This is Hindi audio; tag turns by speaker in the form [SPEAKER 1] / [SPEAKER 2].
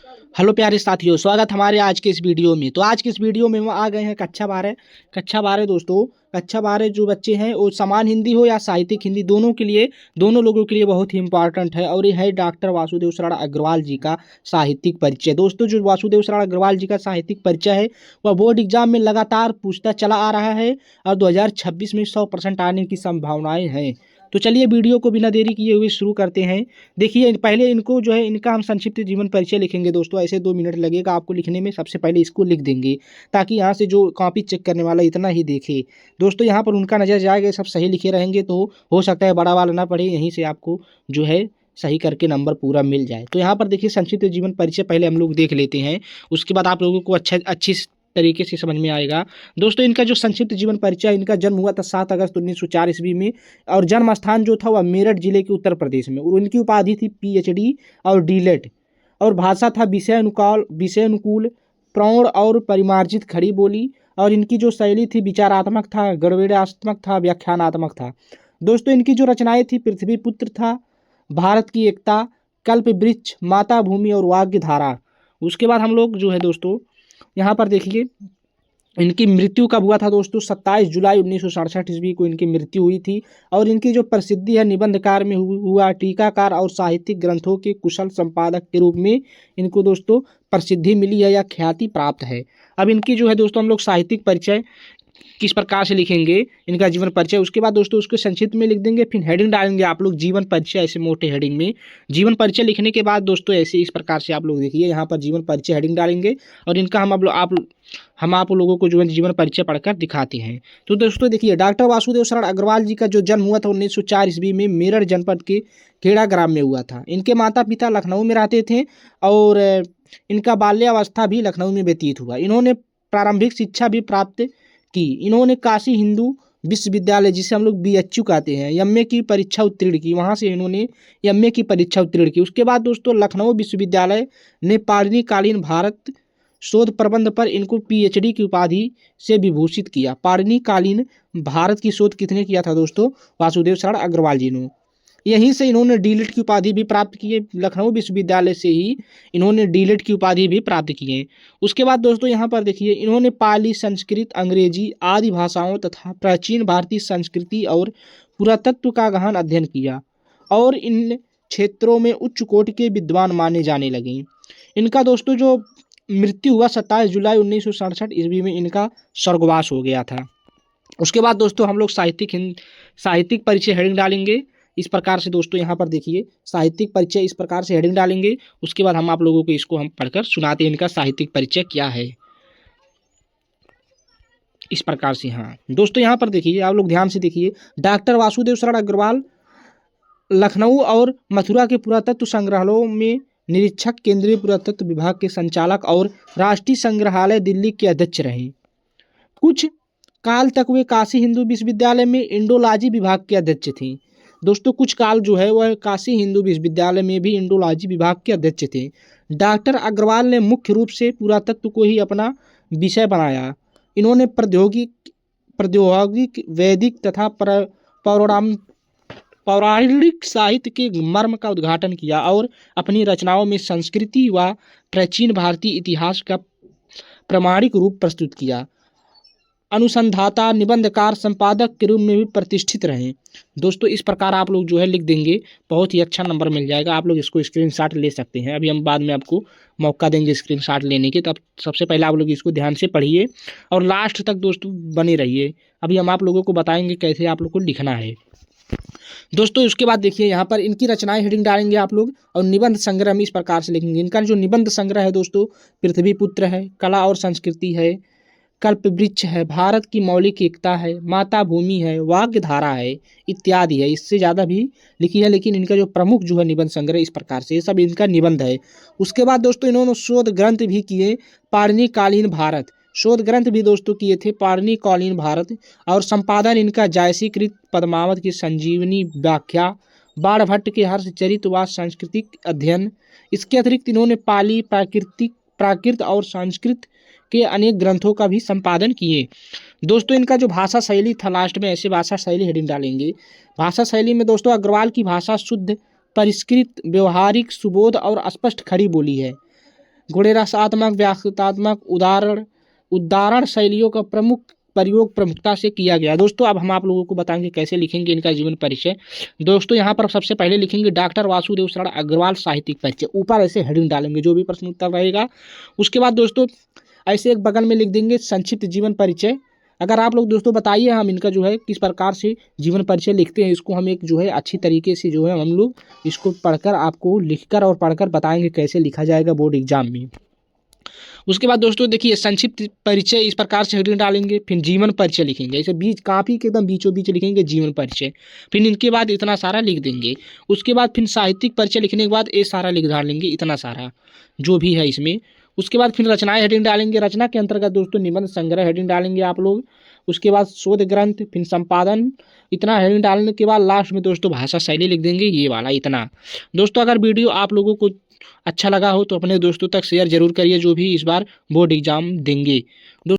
[SPEAKER 1] हेलो प्यारे साथियों, स्वागत हमारे आज के इस वीडियो में। तो आज के इस वीडियो में हम आ गए हैं कक्षा 12 दोस्तों। कक्षा 12 जो बच्चे हैं वो समान हिंदी हो या साहित्यिक हिंदी, दोनों लोगों के लिए बहुत ही इंपॉर्टेंट है। और ये है डॉक्टर वासुदेव शरण अग्रवाल जी का साहित्यिक परिचय। दोस्तों, जो वासुदेव शरण अग्रवाल जी का साहित्यिक परिचय है वह बोर्ड एग्जाम में लगातार पूछता चला आ रहा है और 2026 में 100% आने की संभावनाएं हैं। तो चलिए वीडियो को बिना देरी किए हुए शुरू करते हैं। देखिए, पहले इनको जो है इनका हम संक्षिप्त जीवन परिचय लिखेंगे दोस्तों। ऐसे 2 मिनट लगेगा आपको लिखने में। सबसे पहले इसको लिख देंगे ताकि यहाँ से जो कॉपी चेक करने वाला इतना ही देखे। दोस्तों, यहाँ पर उनका नज़र जाएगा, सब सही लिखे रहेंगे तो हो सकता है बड़ा वाला ना पड़े, यहीं से आपको जो है सही करके नंबर पूरा मिल जाए। तो यहाँ पर देखिए, संक्षिप्त जीवन परिचय पहले हम लोग देख लेते हैं, उसके बाद आप लोगों को अच्छी तरीके से समझ में आएगा। दोस्तों, इनका जो संक्षिप्त जीवन परिचय, इनका जन्म हुआ था 7 अगस्त 1904 ईस्वी में और जन्म स्थान जो था वह मेरठ जिले के उत्तर प्रदेश में। और इनकी उपाधि थी PhD और डीलेट। और भाषा था विषय अनुकूल, प्रौढ़ और परिमार्जित खड़ी बोली। और इनकी जो शैली थी विचारात्मक था, गणवेशात्मक था, व्याख्यानात्मक था। दोस्तों, इनकी जो रचनाएं थी पृथ्वी पुत्र था, भारत की एकता, कल्प वृक्ष, माता भूमि और वाग्य धारा। उसके बाद हम लोग जो है दोस्तों यहाँ पर देखिए, इनकी मृत्यु कब हुआ था दोस्तों? 27 जुलाई 1967 ईस्वी को इनकी मृत्यु हुई थी। और इनकी जो प्रसिद्धि है निबंधकार में हुआ, टीकाकार और साहित्यिक ग्रंथों के कुशल संपादक के रूप में इनको दोस्तों प्रसिद्धि मिली है या ख्याति प्राप्त है। अब इनकी जो है दोस्तों हम लोग साहित्यिक परिचय किस प्रकार से लिखेंगे, इनका जीवन परिचय, उसके बाद दोस्तों उसको संक्षिप्त में लिख देंगे, फिर हेडिंग डालेंगे आप लोग जीवन परिचय, ऐसे मोटे हेडिंग में। जीवन परिचय लिखने के बाद दोस्तों ऐसे इस प्रकार से आप लोग देखिए, यहाँ पर जीवन परिचय हेडिंग डालेंगे और इनका हम आप लोगों को जो है जीवन परिचय पढ़कर दिखाते हैं। तो दोस्तों देखिए, डॉक्टर वासुदेव शरण अग्रवाल जी का जो जन्म हुआ था 1904 ईस्वी में मेरठ जनपद के खेड़ा ग्राम में हुआ था। इनके माता पिता लखनऊ में रहते थे और इनका बाल्यावस्था भी लखनऊ में व्यतीत हुआ। इन्होंने प्रारंभिक शिक्षा भी प्राप्त की। इन्होंने काशी हिंदू विश्वविद्यालय, जिसे हम लोग BHU कहते हैं, MA की परीक्षा उत्तीर्ण की। वहाँ से इन्होंने MA की परीक्षा उत्तीर्ण की। उसके बाद दोस्तों लखनऊ विश्वविद्यालय ने पाणिनिकालीन भारत शोध प्रबंध पर इनको PhD की उपाधि से विभूषित किया। पाणिनिकालीन भारत की शोध किसने किया था दोस्तों? वासुदेव शरण अग्रवाल जी ने। यहीं से इन्होंने डीलिट की उपाधि भी प्राप्त की है। लखनऊ विश्वविद्यालय से ही इन्होंने डीलिट की उपाधि भी प्राप्त की है। उसके बाद दोस्तों यहाँ पर देखिए, इन्होंने पाली, संस्कृत, अंग्रेजी आदि भाषाओं तथा प्राचीन भारतीय संस्कृति और पुरातत्व का गहन अध्ययन किया और इन क्षेत्रों में उच्च कोटि के विद्वान माने जाने लगे। इनका दोस्तों जो मृत्यु हुआ 27 जुलाई 1967 ईस्वी में इनका स्वर्गवास हो गया था। उसके बाद दोस्तों हम लोग साहित्यिक परिचय हेडिंग डालेंगे इस प्रकार से। दोस्तों यहाँ पर देखिए, साहित्यिक परिचय इस प्रकार से हेडिंग डालेंगे। उसके बाद हम आप लोगों को इसको हम पढ़कर सुनाते हैं, इनका साहित्यिक परिचय क्या है, इस प्रकार से। हाँ दोस्तों, यहाँ पर देखिए, आप लोग ध्यान से देखिए, डॉक्टर वासुदेव शरण अग्रवाल लखनऊ और मथुरा के पुरातत्व संग्रहालयों में निरीक्षक, केंद्रीय पुरातत्व विभाग के संचालक और राष्ट्रीय संग्रहालय दिल्ली के अध्यक्ष रहे। कुछ काल तक वे काशी हिंदू विश्वविद्यालय में इंडोलॉजी विभाग के अध्यक्ष थे। दोस्तों कुछ काल जो है वह काशी हिंदू विश्वविद्यालय में भी इंडोलॉजी विभाग के अध्यक्ष थे। डॉक्टर अग्रवाल ने मुख्य रूप से पुरातत्व को ही अपना विषय बनाया। इन्होंने प्रौद्योगिक, वैदिक तथा पौराणिक साहित्य के मर्म का उद्घाटन किया और अपनी रचनाओं में संस्कृति व प्राचीन भारतीय इतिहास का प्रामाणिक रूप प्रस्तुत किया। अनुसंधाता, निबंधकार, संपादक के रूप में भी प्रतिष्ठित रहे। दोस्तों इस प्रकार आप लोग जो है लिख देंगे, बहुत ही अच्छा नंबर मिल जाएगा। आप लोग इसको स्क्रीनशॉट ले सकते हैं। अभी हम बाद में आपको मौका देंगे स्क्रीनशॉट लेने के, तब सबसे पहले आप लोग इसको ध्यान से पढ़िए और लास्ट तक दोस्तों बने रहिए। अभी हम आप लोगों को बताएंगे कैसे आप लोग को लिखना है। दोस्तों उसके बाद देखिए, यहाँ पर इनकी रचनाएं हेडिंग डालेंगे आप लोग और निबंध संग्रह में इस प्रकार से लिखेंगे। इनका जो निबंध संग्रह है दोस्तों, पृथ्वी पुत्र है, कला और संस्कृति है, कल्प वृक्ष है, भारत की मौलिक एकता है, माता भूमि है, वाग्य धारा है, इत्यादि है। इससे ज़्यादा भी लिखी है, लेकिन इनका जो प्रमुख जो है निबंध संग्रह इस प्रकार से, ये सब इनका निबंध है। उसके बाद दोस्तों इन्होंने शोध ग्रंथ भी किए, पाणिनिकालीन भारत, शोध ग्रंथ भी दोस्तों किए थे, पाणिनिकालीन भारत। और संपादन इनका जायसीकृत पद्मावत की संजीवनी व्याख्या, बाणभट्ट के हर्षचरित व सांस्कृतिक अध्ययन। इसके अतिरिक्त इन्होंने पाली, प्राकृत और संस्कृत के अनेक ग्रंथों का भी संपादन किए। दोस्तों इनका जो भाषा शैली था, लास्ट में ऐसे भाषा शैली हेडिंग डालेंगे। भाषा शैली में दोस्तों अग्रवाल की भाषा शुद्ध, परिष्कृत, व्यवहारिक, सुबोध और स्पष्ट खड़ी बोली है। गुणे रसात्मक व्याख्यात्मक उदाहरण शैलियों का प्रयोग प्रमुखता से किया गया। दोस्तों अब हम आप लोगों को बताएंगे कैसे लिखेंगे इनका जीवन परिचय। दोस्तों यहाँ पर सबसे पहले लिखेंगे डॉक्टर वासुदेव शरण अग्रवाल साहित्यिक परिचय, ऊपर ऐसे हेडिंग डालेंगे जो भी प्रश्न उत्तर रहेगा। उसके बाद दोस्तों ऐसे एक बगल में लिख देंगे संक्षिप्त जीवन परिचय। अगर आप लोग दोस्तों बताइए हम इनका जो है किस प्रकार से जीवन परिचय लिखते हैं, इसको हम एक जो है अच्छी तरीके से जो है हम लोग इसको पढ़कर आपको लिखकर और पढ़कर बताएंगे कैसे लिखा जाएगा बोर्ड एग्जाम में। उसके बाद दोस्तों देखिए संक्षिप्त परिचय इस प्रकार से हेडिंग डालेंगे, फिर जीवन परिचय लिखेंगे, ऐसे बीच काफी के एकदम बीचों बीच लिखेंगे जीवन परिचय, फिर इनके बाद इतना सारा लिख देंगे। उसके बाद फिर साहित्यिक परिचय लिखने के बाद ये सारा लिख डालेंगे, इतना सारा जो भी है इसमें। उसके बाद फिर रचनाएं हेडिंग डालेंगे, रचना के अंतर्गत दोस्तों निबंध संग्रह हेडिंग डालेंगे आप लोग। उसके बाद शोध ग्रंथ, फिर संपादन, इतना हेडिंग डालने के बाद लास्ट में दोस्तों भाषा शैली लिख देंगे, ये वाला इतना। दोस्तों अगर वीडियो आप लोगों को अच्छा लगा हो तो अपने दोस्तों तक शेयर जरूर करिए जो भी इस बार बोर्ड एग्जाम देंगे।